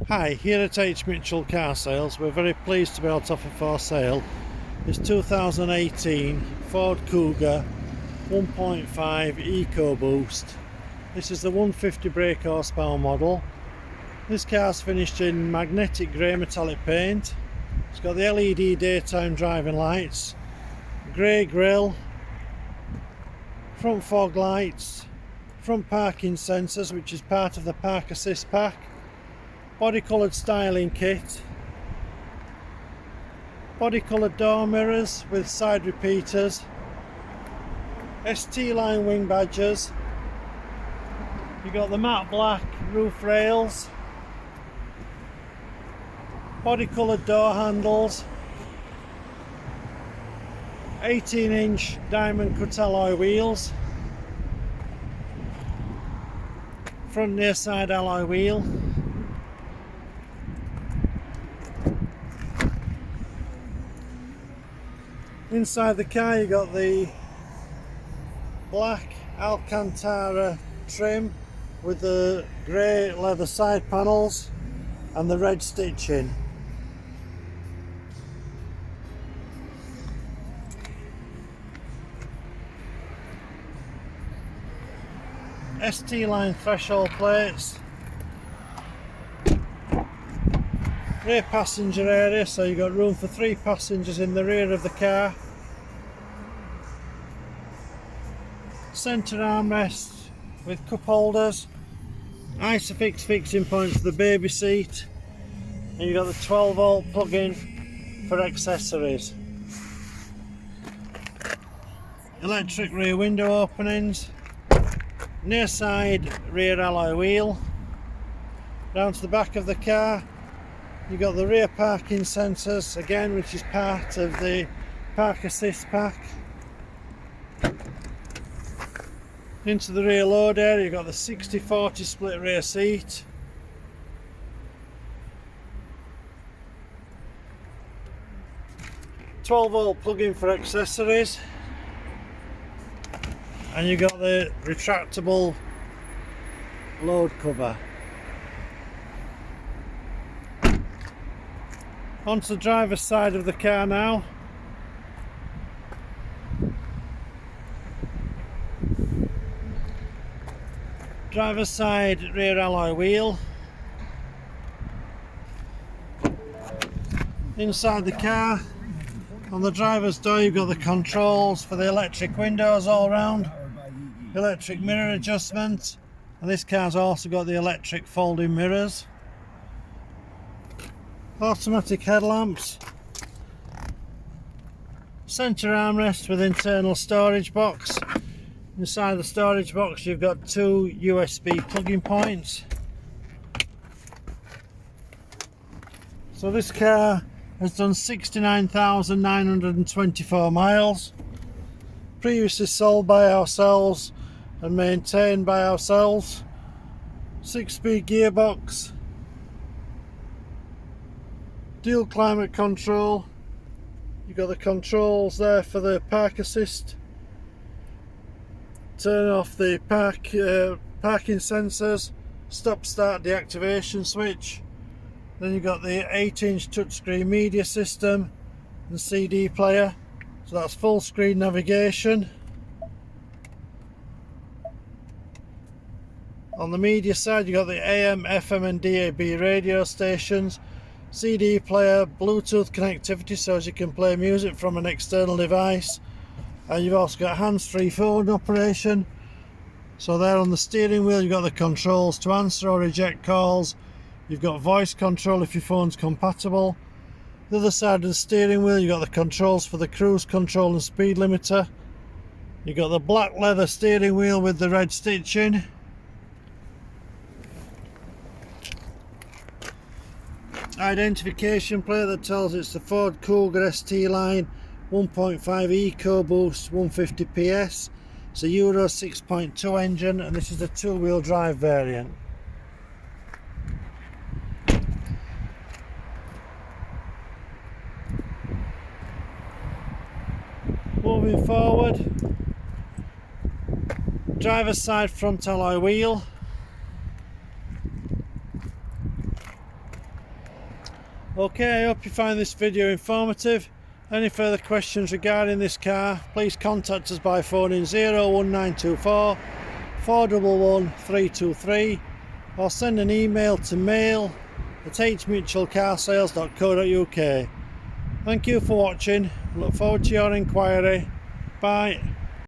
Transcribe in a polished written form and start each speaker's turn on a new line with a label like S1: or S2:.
S1: Hi, here at H.Mitchell Car Sales, we're very pleased to be able to offer for sale this 2018 Ford Kuga 1.5 EcoBoost. This is the 150 brake horsepower model. This car's finished in magnetic grey metallic paint. It's got the LED daytime driving lights, grey grille, front fog lights, front parking sensors which is part of the Park Assist pack, body coloured styling kit, body coloured door mirrors with side repeaters, ST line wing badges, you've got the matte black roof rails, body coloured door handles, 18-inch diamond cut alloy wheels, front near side alloy wheel, inside the car you got the black Alcantara trim with the grey leather side panels and the red stitching. ST line threshold plates, rear passenger area, so you've got room for 3 passengers in the rear of the car. Centre armrest with cup holders, ISOFIX fixing points for the baby seat, and you've got the 12-volt plug-in for accessories. Electric rear window openings, near side rear alloy wheel. Down to the back of the car you've got the rear parking sensors again, which is part of the Park Assist pack. Into the rear load area you've got the 60/40 split rear seat, .12-volt plug-in for accessories, and you've got the retractable load cover. Onto the driver's side of the car now. Driver's side rear alloy wheel. Inside the car, on the driver's door you've got the controls for the electric windows all round, electric mirror adjustment, and this car's also got the electric folding mirrors, automatic headlamps, centre armrest with internal storage box. Inside the storage box you've got 2 USB plug-in points. So this car has done 69,924 miles, previously sold by ourselves and maintained by ourselves. 6-speed gearbox, dual climate control, you've got the controls there for the Park Assist, turn off the parking sensors, stop start deactivation switch. Then you've got the 8-inch touchscreen media system and CD player, so that's full screen navigation. On the media side you've got the AM, FM and DAB radio stations, CD player, Bluetooth connectivity so as you can play music from an external device, and you've also got hands-free phone operation. So there on the steering wheel you've got the controls to answer or reject calls, you've got voice control if your phone's compatible. The other side of the steering wheel you've got the controls for the cruise control and speed limiter. You've got the black leather steering wheel with the red stitching. Identification plate that tells it's the Ford Kuga ST line 1.5 EcoBoost 150 PS. It's a Euro 6.2 engine and this is a 2-wheel drive variant. Moving forward, driver's side front alloy wheel, Okay, I hope you find this video informative. Any further questions regarding this car, please contact us by phoning 01924 411 323 or send an email to mail@hmitchellcarsales.co.uk. Thank you for watching. Look forward to your inquiry. Bye.